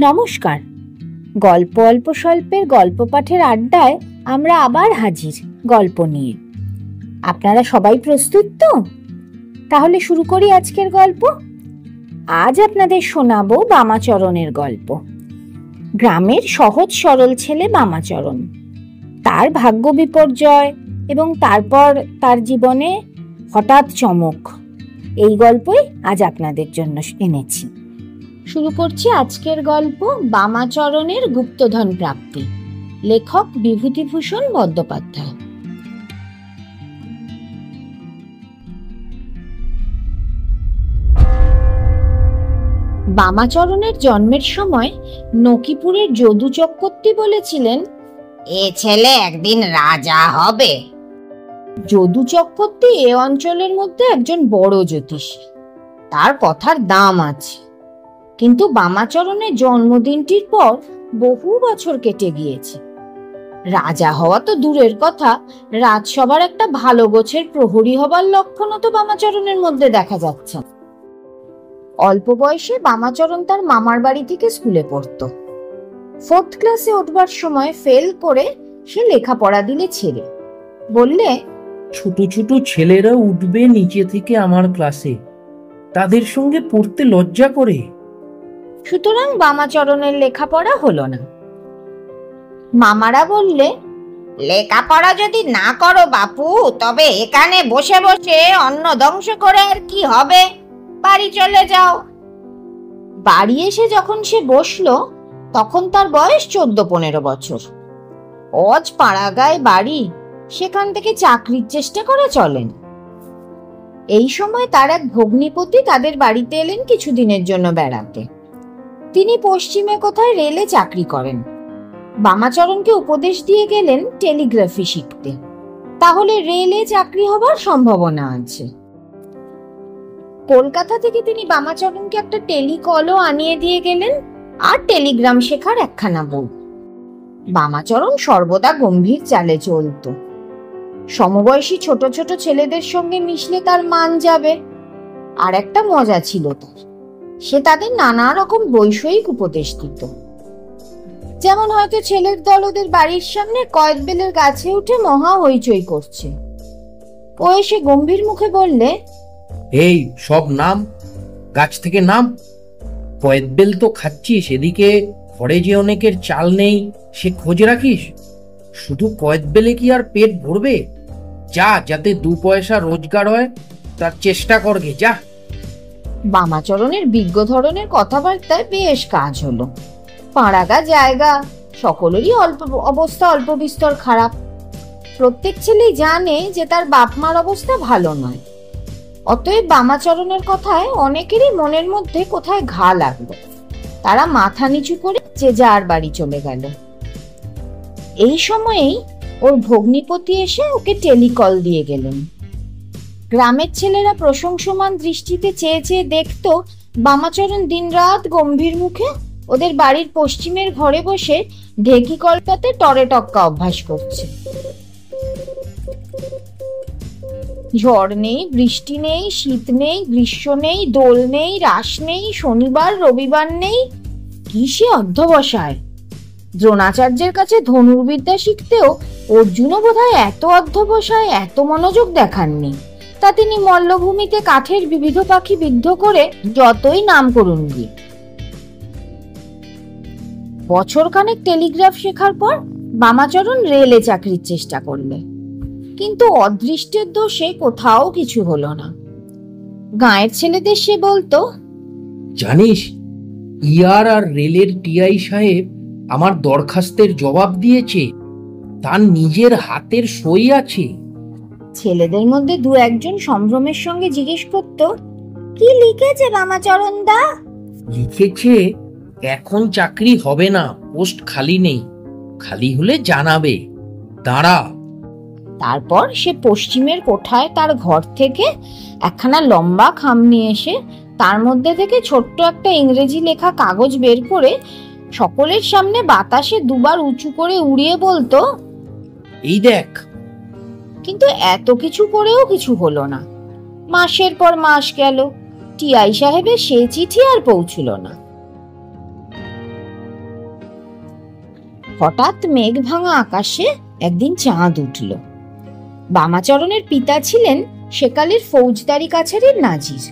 নমস্কার। গল্প অল্প স্বল্পের গল্প পাঠের আড্ডায় আমরা আবার হাজির গল্প নিয়ে। আপনারা সবাই প্রস্তুত তো? তাহলে শুরু করি আজকের গল্প। আজ আপনাদের শোনাবো বামাচরণের গল্প। গ্রামের সহজ সরল ছেলে বামাচরণ, তার ভাগ্য বিপর্যয় এবং তারপর তার জীবনে হঠাৎ চমক, এই গল্পই আজ আপনাদের জন্য এনেছি। শুরু করছি আজকের গল্প বামাচরণের গুপ্তধন প্রাপ্তি। লেখক বিভূতিভূষণ বন্দ্যোপাধ্যায়। বামাচরণের জন্মের সময় নকিপুরের যদু চক্রবর্তী বলেছিলেন, এ ছেলে একদিন রাজা হবে। যদু চক্রবর্তী এ অঞ্চলের মধ্যে একজন বড় জ্যোতিষী, তার কথার দাম আছে। কিন্তু বামাচরণের জন্মদিনটির পর বহু বছর কেটে গিয়েছে। রাজা হওয়া তো দূরের কথা, রাজসভার একটা ভালো গোছের প্রহরী হবার লক্ষণও তো বামাচরণের মধ্যে দেখা যাচ্ছে। অল্প বয়সে বামাচরণ তার মামার বাড়ি থেকে স্কুলে পড়তো। 4th ক্লাসে উঠবার সময় ফেল করে সে লেখাপড়া দিলে ছেড়ে, বললে, ছোট ছোট ছেলেরা উঠবে নিচে থেকে আমার ক্লাসে, তাদের সঙ্গে পড়তে লজ্জা করে। সুতরাং বামাচরণের লেখাপড়া হলো না। মামারা বললে, লেখাপড়া যদি না করো বাপু, তবে এখানে বসে বসে অন্ন ধ্বংস করে আর কি হবে, বাড়ি চলে যাও। বাড়ি এসে যখন সে বসলো তখন তার বয়স 14-15 বছর। অজ পাড়াগায় বাড়ি, সেখান থেকে চাকরির চেষ্টা করে চলেন। এই সময় তার এক ভগ্নিপতি তাদের বাড়িতে এলেন কিছুদিনের জন্য বেড়াতে। তিনি পশ্চিমে কোথায় রেলে চাকরি করেন। বামাচরণকে উপদেশ দিয়ে গেলেন টেলিগ্রাফি শিখতে, তাহলে রেলে চাকরি হবার সম্ভাবনা আছে। কলকাতা থেকে তিনি বামাচরণকে একটা টেলিকলও আনিয়ে দিয়ে গেলেন আর টেলিগ্রাম শেখার একখানা বই। বামাচরণ সর্বদা গম্ভীর চালে চলত। সমবয়সী ছোট ছোট ছেলেদের সঙ্গে মিশলে তার মান যাবে। আর একটা মজা ছিল তার, সে তাদের নানা রকম বৈষয়িক উপদেশ দিত। যেমন হয়তো ছেলের দল ওদের বাড়ির সামনে কয়েদবেলের গাছে উঠে মহা হইচই করছে। ও এসে গম্ভীর মুখে বললে, এই সব নাম, গাছ থেকে নাম। কয়েদবেল তো খাচ্ছিস, এদিকে ঘরে যে অনেকের চাল নেই সে খোঁজ রাখিস। শুধু কয়েদবেলে কি আর পেট ভরবে? যা, যাতে 2 পয়সা রোজগার হয় তার চেষ্টা করগে, যা। বামাচরণের বিজ্ঞ ধরনের কথাবার্তায় বেশ কাজ হলো। পাড়াগা জায়গা, সকলেরই অবস্থা অল্প বিস্তর খারাপ। প্রত্যেক ছেলেই জানে যে তার বাপ মার অবস্থা ভালো নয়। অতএব বামাচরণের কথায় অনেকেরই মনের মধ্যে কোথায় ঘা লাগলো। তারা মাথা নিচু করে যে যার বাড়ি চলে গেল। এই সময়েই ওর ভগ্নিপতি এসে ওকে টেলিকল দিয়ে গেলেন। গ্রামের ছেলেরা প্রশংসমান দৃষ্টিতে চেয়ে চেয়ে দেখত বামাচরণ দিনরাত গম্ভীর মুখে ওদের বাড়ির পশ্চিমের ঘরে বসে ঢেকি কলপাতে টরে টক্কা অভ্যাস করছে। ঝড় নেই, বৃষ্টি নেই, শীত নেই, গ্রীষ্ম নেই, দোল নেই, রাস নেই, শনিবার রবিবার নেই, কি সে অধ্যবসায়! দ্রোণাচার্যের কাছে ধনুর্বিদ্যা শিখতেও অর্জুনও বোধহয় এত অধ্যবসায়, এত মনোযোগ দেখাননি। তা তিনি মল্লভূমিতে কাঠের বিবিধ পাখি বিদ্ধ করে যতই নাম করুন গিয়ে। বছরখানেক টেলিগ্রাফ শেখার পর বামাচরণ রেলে চাকরির চেষ্টা করলে, কিন্তু অদৃষ্টের দোষে কোথাও কিছু হলো না। গাঁয়ের ছেলেদের সে বলতো, জানিস, ইয়ার আর রেলের টিআই সাহেব আমার দরখাস্তের জবাব দিয়েছে, তার নিজের হাতের সই আছে। ছেলেদের মধ্যে 2-1জন সম্ভ্রমের সঙ্গে জিজ্ঞেস করত, কি লিখেছে বামাচরণ দা? লিখেছে, এখন চাকরি হবে না, পোস্ট খালি নেই, খালি হলে জানাবে, দাঁড়া। তারপর সে পশ্চিমের কোঠায় তার ঘর থেকে একখানা লম্বা খাম নিয়ে এসে তার মধ্যে থেকে ছোট্ট একটা ইংরেজি লেখা কাগজ বের করে সকলের সামনে বাতাসে 2বার উঁচু করে উড়িয়ে বলতো, এই দেখ। কিন্তু এত কিছু করেও কিছু হলো না। মাসের পর মাস গেল, টিআই সাহেবের সে চিঠি আর পৌঁছল না। হঠাৎ মেঘ ভাঙা আকাশে একদিন চাঁদ উঠল। বামাচরণের পিতা ছিলেন সেকালের ফৌজদারি কাছারির নাজির।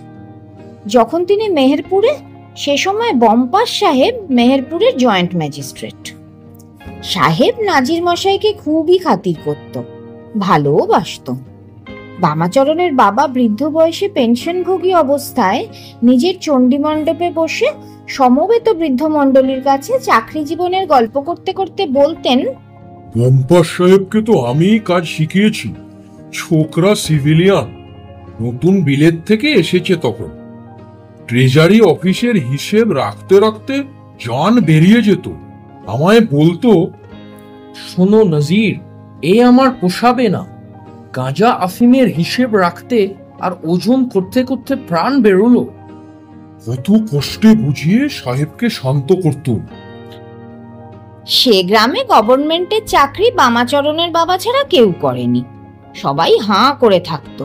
যখন তিনি মেহেরপুরে, সে সময় বম্পাস সাহেব মেহেরপুরের জয়েন্ট ম্যাজিস্ট্রেট। সাহেব নাজির মশাইকে খুবই খাতির করত, ভালোবাসত। বামাচরণের বাবা বৃদ্ধ বয়সে পেনশনভোগী অবস্থায় নিজের চণ্ডী মণ্ডপে বসে সমবেত বৃদ্ধ মণ্ডলীর কাছে চাকরি জীবনের গল্প করতে করতে বলতেন, বম্পাস সাহেবকে তো আমি কাজ শিখিয়েছি। ছোকরা সিভিলিয়ান, নতুন বিলেত থেকে এসেছে তখন। ট্রেজারি অফিসের হিসেব রাখতে রাখতে জান বেরিয়ে যেত। আমায় বলতো, শোনো নজির, এ আমার পোষাবে না। গাঁজা আফিমের হিসেব রাখতে আর ওজন করতে করতে প্রাণ বেরোলো। কত কষ্টে বুঝিয়ে সাহেবকে শান্ত করত। সে গ্রামে গভর্নমেন্টের চাকরি বামাচরণের বাবা ছাড়া কেউ করেনি। সবাই হাঁ করে থাকতো।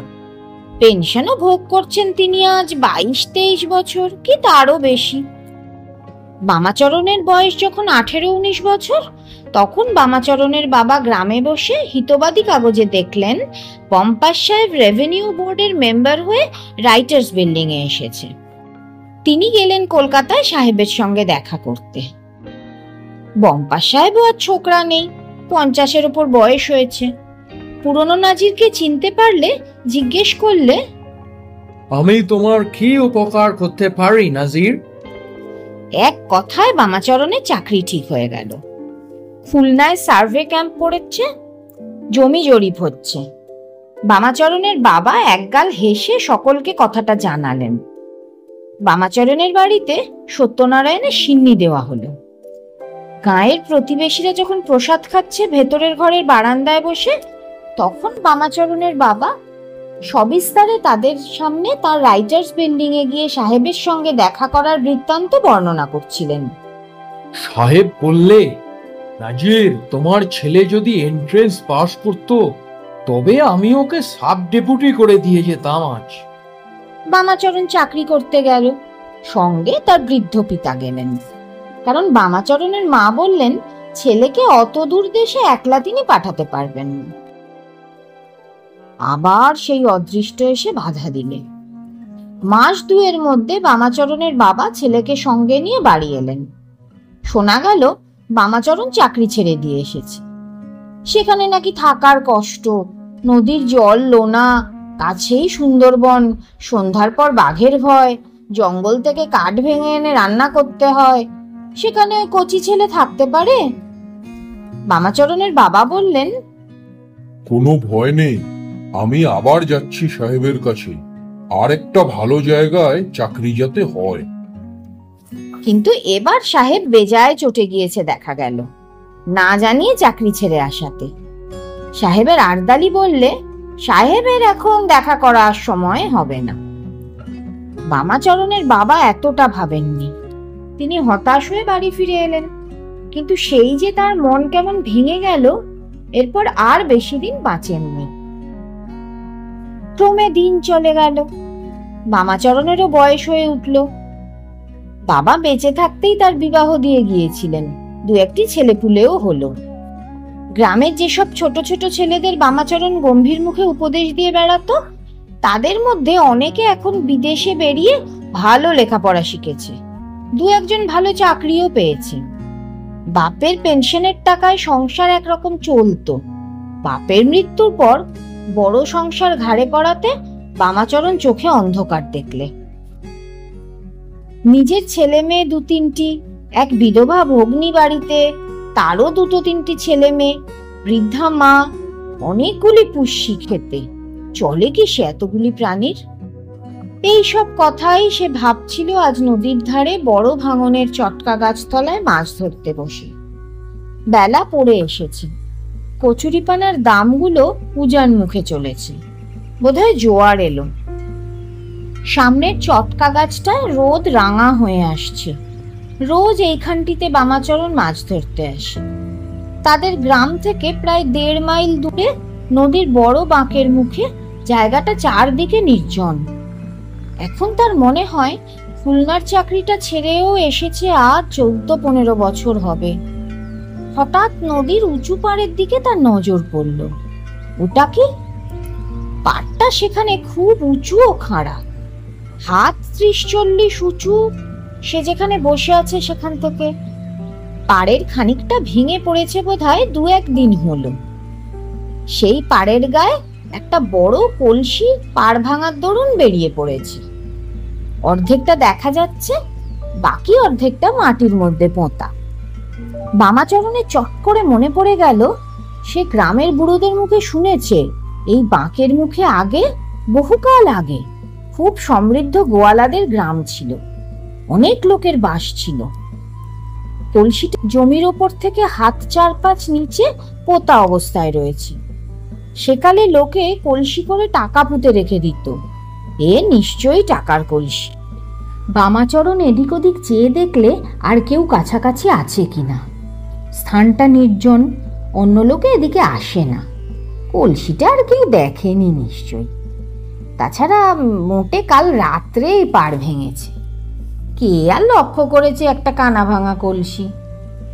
পেনশনও ভোগ করছেন তিনি আজ 22-23 বছর, কি তারও বেশি। বামাচরণের বয়স যখন 18-19 বছর, তখন বামাচরণের বাবা গ্রামে বসে হিতবাদী কাগজে দেখলেন বম্পাস সাহেব রেভিনিউ বোর্ডের মেম্বার হয়ে রাইটার্স বিল্ডিং এ এসেছে। তিনি গেলেন কলকাতায় সাহেবের সঙ্গে দেখা করতে। বম্পাস সাহেবও আর ছোকরা নেই, 50-এর উপর বয়স হয়েছে। পুরনো নাজিরকে চিনতে পারলে জিজ্ঞেস করলে, আমি তোমার কি উপকার করতে পারি নাজির? এক কথায় বামাচরণের চাকরি ঠিক হয়ে গেল। খুলনায় সার্ভে ক্যাম্প পড়েছে, জমি জরিপ হচ্ছে। বামাচরণের বাবা একগাল হেসে সকলকে কথাটা জানালেন। বামাচরণের বাড়িতে সত্যনারায়ণের সিন্নি দেওয়া হলো। গাঁয়ের প্রতিবেশীরা যখন প্রসাদ খাচ্ছে ভেতরের ঘরের বারান্দায় বসে, তখন বামাচরণের বাবা সবিস্তারে তাদের সামনে তার রাইটার্স বিল্ডিং এ গিয়ে সাহেবের সঙ্গে দেখা করার বৃত্তান্ত বর্ণনা করছিলেন। সাহেব বললে, নাজির, তোমার ছেলে যদি এন্ট্রেন্স পাস করতো তবে আমি ওকে সাব ডেপুটি করে দিয়ে যেতাম আজ। বামাচরণ চাকরি করতে গেল, সঙ্গে তার বৃদ্ধ পিতা গেলেন। কারণ বামাচরণের মা বললেন ছেলেকে অত দূর দেশে একলা তিনি পাঠাতে পারবেন না। আবার সেই অদৃষ্ট এসে বাধা দিলে। মাস দুয়ের মধ্যে বামাচরণের বাবা ছেলেকে সঙ্গে নিয়ে বাড়ি এলেন। শোনা গেল বামাচরণ চাকরি ছেড়ে দিয়ে এসেছে। সেখানে নাকি থাকার কষ্ট, নদীর জল লোনা, কাছেই সুন্দরবন, সন্ধ্যার পর বাঘের ভয়, জঙ্গল থেকে কাঠ ভেঙে এনে রান্না করতে হয়। সেখানে ওই কচি ছেলে থাকতে পারে? বামাচরণের বাবা বললেন, কোনো ভয় নেই, আমি আবার যাচ্ছি সাহেবের কাছে। আর একটা ভালো জায়গায় চাকরি যাতে হয়। কিন্তু এবার সাহেব বেজায় চটে গিয়েছে দেখা গেল, না জানিয়ে চাকরি ছেড়ে আসাতে। সাহেবের আরদালি বললে সাহেবের এখন দেখা করার সময় হবে না। বামাচরণের বাবা এতটা ভাবেননি। তিনি হতাশ হয়ে বাড়ি ফিরে এলেন। কিন্তু সেই যে তার মন কেমন ভেঙে গেল, এরপর আর বেশি দিন বাঁচেননি। ক্রমে দিন চলে গেল, বামাচরণেরও বয়স হয়ে উঠল। বাবা বেঁচে থাকতেই তার বিবাহ দিয়ে গিয়েছিলেন, 2-1টি ছেলেপুলেও হলো। গ্রামের যেসব ছোট ছোট ছেলেদের বামাচরণ গম্ভীর মুখে উপদেশ দিয়ে বেড়াতো, তাদের মধ্যে অনেকে এখন বিদেশে বেরিয়ে ভালো লেখাপড়া শিখেছে, 2-1জন ভালো চাকরিও পেয়েছে। বাপের পেনশনের টাকায় সংসার একরকম চলতো। বাপের মৃত্যুর পর বড় সংসার ঘাড়ে পড়াতে বামাচরণ চোখে অন্ধকার দেখলে। নিজের ছেলে মেয়ে 2-3টি, এক বিধবা ভগ্নী বাড়িতে, তারও 2-3টি ছেলে মেয়ে, বৃদ্ধা মা, অনেকগুলি পুষ্যি খেতে, চলে কি সে এতগুলি প্রাণীর? এইসব কথাই সে ভাবছিল আজ নদীর ধারে বড় ভাঙনের চটকা গাছতলায় মাছ ধরতে বসে। বেলা পড়ে এসেছে, কচুরিপানার দামগুলো পূজার মুখে চলেছে, বোধহয় জোয়ার এলো। সামনের চটকা গাছটায় রোদ রাঙা হয়ে আসছে। রোজ এইখানটিতে বামাচরণ মাছ ধরতে আসে। তাদের গ্রাম থেকে প্রায় 1.5 মাইল দূরে নদীর বড় বাঁকের মুখে জায়গাটা চারদিকে নির্জন। এখন তার মনে হয় খুলনার চাকরিটা ছেড়েও এসেছে আজ 14-15 বছর হবে। হঠাৎ নদীর উঁচু পাড়ের দিকে তার নজর পড়ল। ওটা কি? পাড়টা সেখানে খুব উঁচু ও খাড়া, হাত 30-40 উঁচু। সে যেখানে বসে আছে সেখান থেকে পাড়ের খানিকটা ভেঙে পড়েছে বোধহয় 2-1 দিন হলো। সেই পাড়ের গায়ে একটা বড় কলসি পাড় ভাঙার দরুন বেরিয়ে পড়েছে। অর্ধেকটা দেখা যাচ্ছে, বাকি অর্ধেকটা মাটির মধ্যে পোঁতা। বামাচরণের চট করে মনে পড়ে গেল সে গ্রামের বুড়োদের মুখে শুনেছে এই বাঁকের মুখে আগে, বহুকাল আগে, খুব সমৃদ্ধ গোয়ালাদের গ্রাম ছিল, অনেক লোকের বাস ছিল। কলসিটা জমির ওপর থেকে হাত 4-5 নিচে পোতা অবস্থায় রয়েছে। সেকালে লোকে কলসি করে টাকা পুঁতে রেখে দিত। এ নিশ্চয়ই টাকার কলসি। বামাচরণ এদিক ওদিক চেয়ে দেখলে আর কেউ কাছাকাছি আছে কিনা। স্থানটা নির্জন, অন্য লোকে এদিকে আসে না। কলসিটা আর কেউ দেখেনি নিশ্চয়ই। তাছাড়া মোটে কাল রাত্রেই পাড় ভেঙেছে। কে আর লক্ষ্য করেছে একটা কানা ভাঙা কলসি?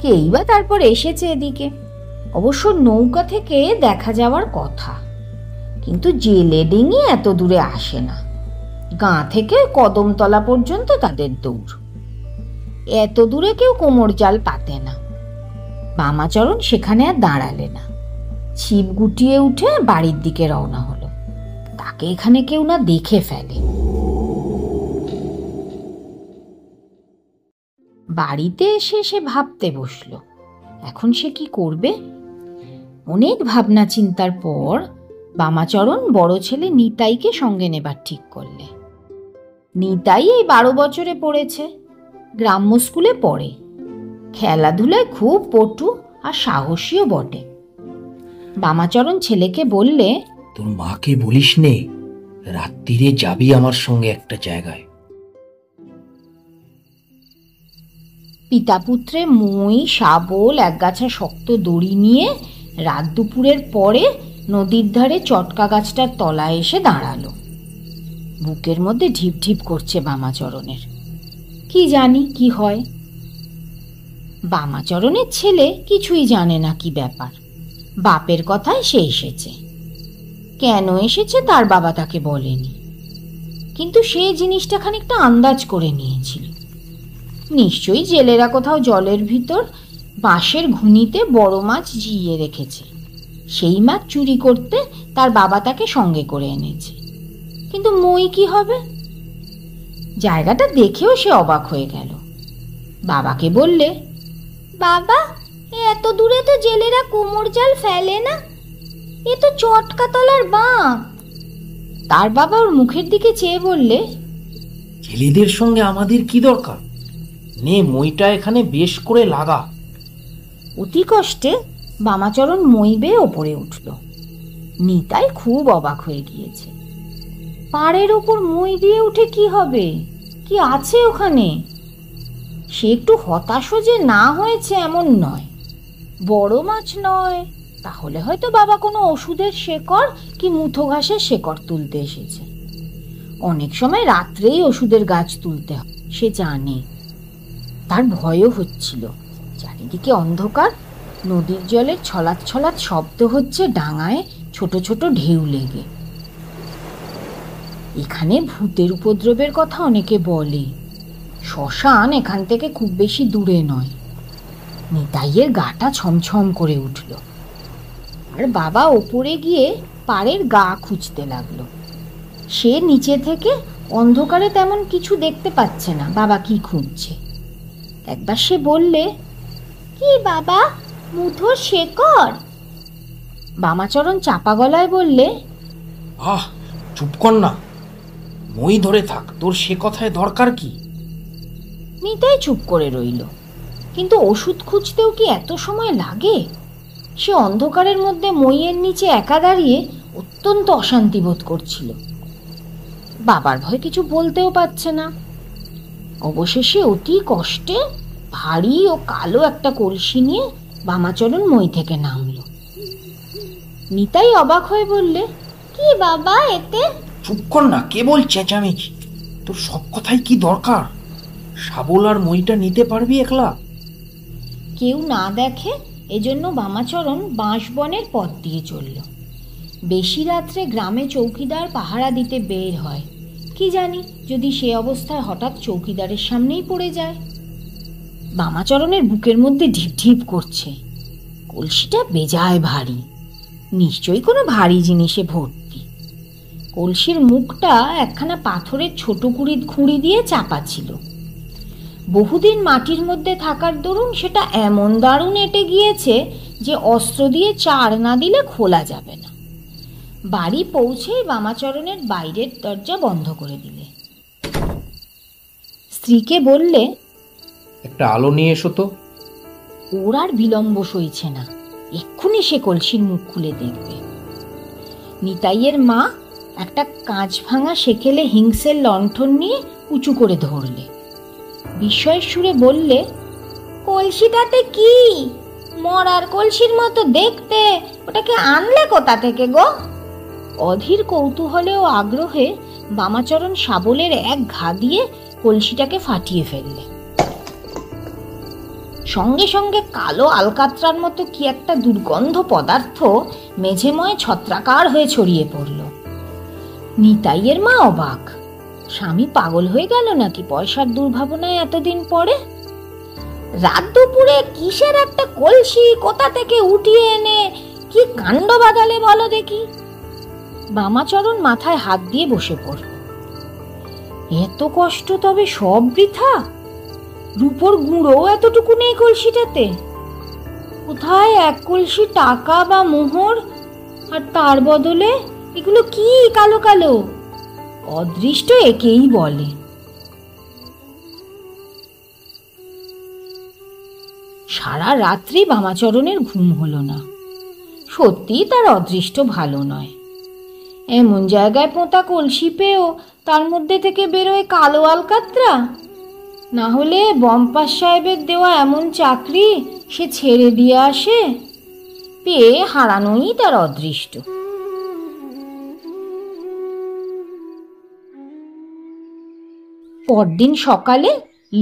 কেই বা তারপর এসেছে এদিকে। অবশ্য নৌকা থেকে দেখা যাওয়ার কথা, কিন্তু জেলে ডিঙি এত দূরে আসে না। গাঁ থেকে কদমতলা পর্যন্ত তাদের দৌড়। এত দূরে কেউ কোমর জাল পাতে না। বামাচরণ সেখানে আর দাঁড়ালে না, ছিপ গুটিয়ে উঠে বাড়ির দিকে রওনা হলো। তাকে এখানে কেউ না দেখে ফেলে। বাড়িতে এসে সে ভাবতে বসল, এখন সে কি করবে। অনেক ভাবনা চিন্তার পর বামাচরণ বড় ছেলে নিতাইকে সঙ্গে নেবার ঠিক করলে। নিতাই এই 12 বছরে পড়েছে, গ্রাম্য স্কুলে পড়ে। খেলাধুলায় খুব পটু আর সাহসীও বটে। বামাচরণ ছেলেকে বললে, তোর মাকে বলিস নে রাত্রিরে যাবি আমার সঙ্গে একটা জায়গায়। পিতা পুত্রে মই, শাবল, একগাছা শক্ত দড়ি নিয়ে রাত দুপুরের পরে নদীর ধারে চটকা গাছটার তলায় এসে দাঁড়ালো। বুকের মধ্যে ঢিপ ঢিপ করছে বামাচরণের। কি জানি কি হয়। বামাচরণের ছেলে কিছুই জানে না কি ব্যাপার। বাপের কথায় সে এসেছে। কেন এসেছে তার বাবা তাকে বলেনি, কিন্তু সে জিনিসটা খানিকটা আন্দাজ করে নিয়েছিল। নিশ্চয়ই জেলেরা কোথাও জলের ভিতর বাঁশের ঘুনিতে বড় মাছ জিইয়ে রেখেছে। সেই মাছ চুরি করতে তার বাবা তাকে সঙ্গে করে এনেছে। কিন্তু মই কি হবে? জায়গাটা দেখেও সে অবাক হয়ে গেল। বাবাকে বললে, বাবা, এত দূরে তো জেলেরা কোমর জাল ফেলে না, এ তো চটকাতলার বাঁক। তার বাবা ওর মুখের দিকে চেয়ে বললে, জেলেদের সঙ্গে আমাদের কি দরকার? নে মইটা এখানে বেশ করে লাগা। অতি কষ্টে বামাচরণ মই বেয়ে ওপরে উঠল। নিতাই খুব অবাক হয়ে গিয়েছে। পাড়ের ওপর মই দিয়ে উঠে কি হবে? কি আছে ওখানে? সে একটু হতাশও যে না হয়েছে এমন নয়। বড় মাছ নয়, তাহলে হয়তো বাবা কোনো ওষুধের শেকড় কি মুথো ঘাসের শেকড় তুলতে এসেছে। অনেক সময় রাত্রেই ওষুধের গাছ তুলতে হয়, সে জানে। তার ভয়ও হচ্ছিল। চারিদিকে অন্ধকার, নদীর জলের ছলাৎ ছলাৎ শব্দ হচ্ছে ডাঙায় ছোট ছোট ঢেউ লেগে। এখানে ভূতের উপদ্রবের কথা অনেকে বলে। শ্মশান এখান থেকে খুব বেশি দূরে নয়। নিতাইয়ের গাটা ছমছম করে উঠল। আর বাবা ওপরে গিয়ে পাড়ের গা খুঁজতে লাগলো। সে নিচে থেকে অন্ধকারে তেমন কিছু দেখতে পাচ্ছে না বাবা কি খুঁজছে। একবার সে বললে, কি বাবা, মুথোর শেকড়? বামাচরণ চাপা গলায় বললে, আহ, চুপ কর না, মই ধরে থাক, তোর সে কথায় দরকার কি? নিতাই চুপ করে রইল। কিন্তু ওষুধ খুঁজতেও কি এত সময় লাগে? সে অন্ধকারের মধ্যে মইয়ের নিচে একা দাঁড়িয়ে অত্যন্ত অশান্তি বোধ করছিল। বাবার ভয় কিছু বলতেও পারছে না। অবশেষে অতি কষ্টে ভারী ও কালো একটা কলসি নিয়ে বামাচরণ মই থেকে নামলো। নিতাই অবাক হয়ে বললে, কি বাবা এতে? চুপ কর না, কেবল চেঁচামেচি। তোর সব কথাই কি দরকার? শাবল আর মইটা নিতে পারবি একলা? কেউ না দেখে এজন্য বামাচরণ বাঁশবনের পথ দিয়ে চলল। বেশি রাত্রে গ্রামে চৌকিদার পাহারা দিতে বের হয়, কি জানি যদি সে অবস্থায় হঠাৎ চৌকিদারের সামনেই পড়ে যায়। বামাচরণের বুকের মধ্যে ঢিপ ঢিপ করছে। কলসিটা বেজায় ভারী, নিশ্চয়ই কোনো ভারী জিনিসে ভর্তি। কলসির মুখটা একখানা পাথরের ছোট খুঁড়ি দিয়ে চাপা ছিল। বহুদিন মাটির মধ্যে থাকার দরুন সেটা এমন দারুণ এঁটে গিয়েছে যে অস্ত্র দিয়ে চার না দিলে খোলা যাবে না। বাড়ি পৌঁছেই বামাচরণের বাইরের দরজা বন্ধ করে দিলে। স্ত্রীকে বললে, একটা আলো নিয়ে এসো তো। ওর আর বিলম্ব সইছে না, এক্ষুনি সে কলসির মুখ খুলে দেখবে। নিতাইয়ের মা একটা কাঁচ ভাঙা সেকেলে হিংসের লণ্ঠন নিয়ে উঁচু করে ধরলে। বিস্ময়ের সুরে বললে, কলসিটাতে কি? মরার কলসির মতো দেখতে, ওটাকে আনলে কোথা থেকে গো? অধীর কৌতূহলে ও আগ্রহে বামাচরণ শাবলের এক ঘা দিয়ে কলসিটাকে ফাটিয়ে ফেললে। সঙ্গে সঙ্গে কালো আলকাত্রার মতো কি একটা দুর্গন্ধ পদার্থ মেঝেময় ছত্রাকার হয়ে ছড়িয়ে পড়ল। নিতাইয়ের মা অবাক, স্বামী পাগল হয়ে গেল নাকি পয়সার দুর্ভাবনায় এতদিন পরে? রাত দুপুরে কিসের একটা কলসি কোথা থেকে উঠিয়ে এনে কি কাণ্ড বাঁধালে বলো দেখি। বামাচরণ মাথায় হাত দিয়ে বসে পড়ল। এত কষ্ট তবে সব বৃথা? রূপোর গুঁড়ো এতটুকু নেই কলসিটাতে? কোথায় এক কলসি টাকা বা মোহর, আর তার বদলে এগুলো কি কালো কালো? অদৃষ্ট একেই বলে। সারা রাত্রি বামাচরণের ঘুম হলো না। সত্যি তার অদৃষ্ট ভালো নয়। এমন জায়গায় পোঁতা কলসি পেয়েও তার মধ্যে থেকে বেরোয় কালো আলকাত্রা। না হলে বম্পাস সাহেবের দেওয়া এমন চাকরি সে ছেড়ে দিয়ে আসে? পেয়ে হারানোই তার অদৃষ্ট। পরদিন সকালে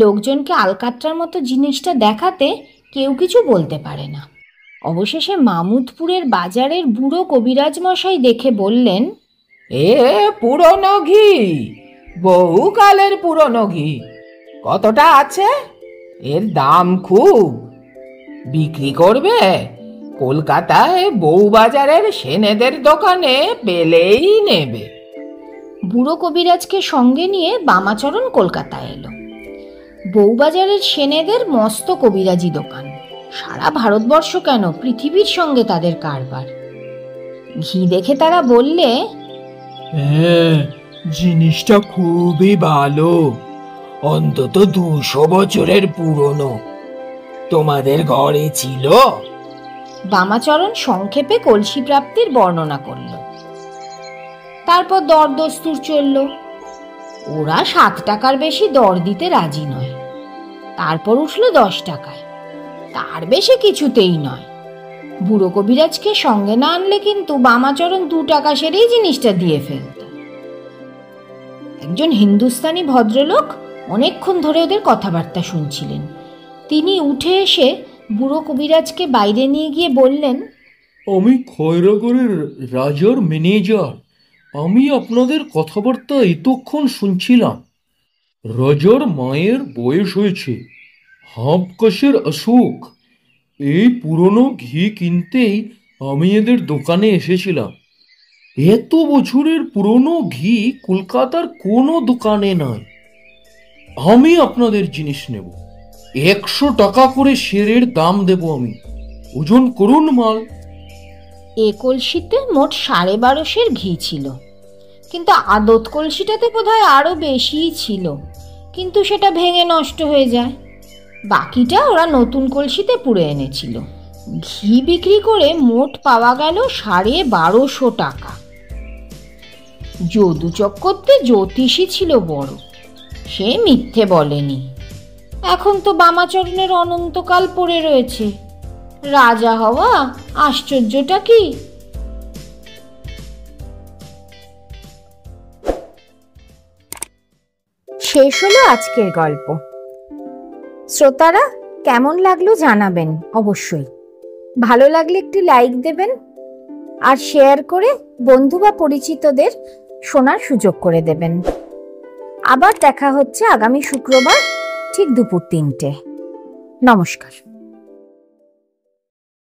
লোকজনকে আলকাত্রার মতো জিনিসটা দেখাতে কেউ কিছু বলতে পারে না। অবশেষে মামুদপুরের বাজারের বুড়ো কবিরাজ মশাই দেখে বললেন, এ পুরনো ঘি, বহুকালের পুরনো ঘি। কতটা আছে? এর দাম খুব। বিক্রি করবে? কলকাতায় বউবাজারের সেনেদের দোকানে পেলেই নেবে। বুড়ো কবিরাজকে সঙ্গে নিয়ে বামাচরণ কলকাতায় এলো। বউবাজারের সেনেদের মস্ত কবিরাজি দোকান। সারা ভারতবর্ষ কেন, পৃথিবীর সঙ্গে তাদের কারবার। ঘি দেখে তারা বললে, হ্যাঁ, জিনিসটা খুবই ভালো, অন্তত 200 বছরের পুরনো। তোমাদের ঘরে ছিল? বামাচরণ সংক্ষেপে কলসি প্রাপ্তির বর্ণনা করল। তারপর দরদস্তুর চলল। ওরা 7 টাকার বেশি দর দিতে রাজি নয়। তারপর উঠল 10 টাকায়, তার বেশি কিছুতেই নয়। বুড়ো কবিরাজকে সঙ্গে না আনলে কিন্তু বামাচরণ 2 টাকা সেরেই জিনিসটা দিয়ে ফেলত। একজন হিন্দুস্তানি ভদ্রলোক অনেকক্ষণ ধরে ওদের কথাবার্তা শুনছিলেন। তিনি উঠে এসে বুড়ো কবিরাজকে বাইরে নিয়ে গিয়ে বললেন, আমি খয়রাগড়ের রাজার ম্যানেজার। আমি আপনাদের কথাবার্তা এতক্ষণ শুনছিলাম। রাজার মায়ের বয়স হয়েছে, হাঁপকাশের অসুখ। এই পুরনো ঘি কিনতেই আমি এদের দোকানে এসেছিলাম। এত বছরের পুরনো ঘি কলকাতার কোনো দোকানে নাই। আমি আপনাদের জিনিস নেব। 100 টাকা করে সেরের দাম দেব আমি। ওজন করুন মাল। এ কলসিতে মোট 1250 ঘি ছিল, কিন্তু আদত কলসিটাতে বোধহয় আরো বেশিই ছিল, কিন্তু সেটা ভেঙে নষ্ট হয়ে যায়। বাকিটা ওরা নতুন কলসিতে পুড়ে এনেছিল। ঘি বিক্রি করে মোট পাওয়া গেল 1250 টাকা। যদু চক্রবর্তী জ্যোতিষী ছিল বড়, সে মিথ্যে বলেনি। এখন তো বামাচরণের অনন্তকাল পড়ে রয়েছে। রাজা হওয়া আশ্চর্যটা কি? শেষ হলো আজকের গল্প। শ্রোতারা কেমন লাগলো জানাবেন অবশ্যই। ভালো লাগলে একটি লাইক দেবেন আর শেয়ার করে বন্ধু বা পরিচিতদের শোনার সুযোগ করে দেবেন। আবার দেখা হচ্ছে আগামী শুক্রবার ঠিক দুপুর 3টে। নমস্কার।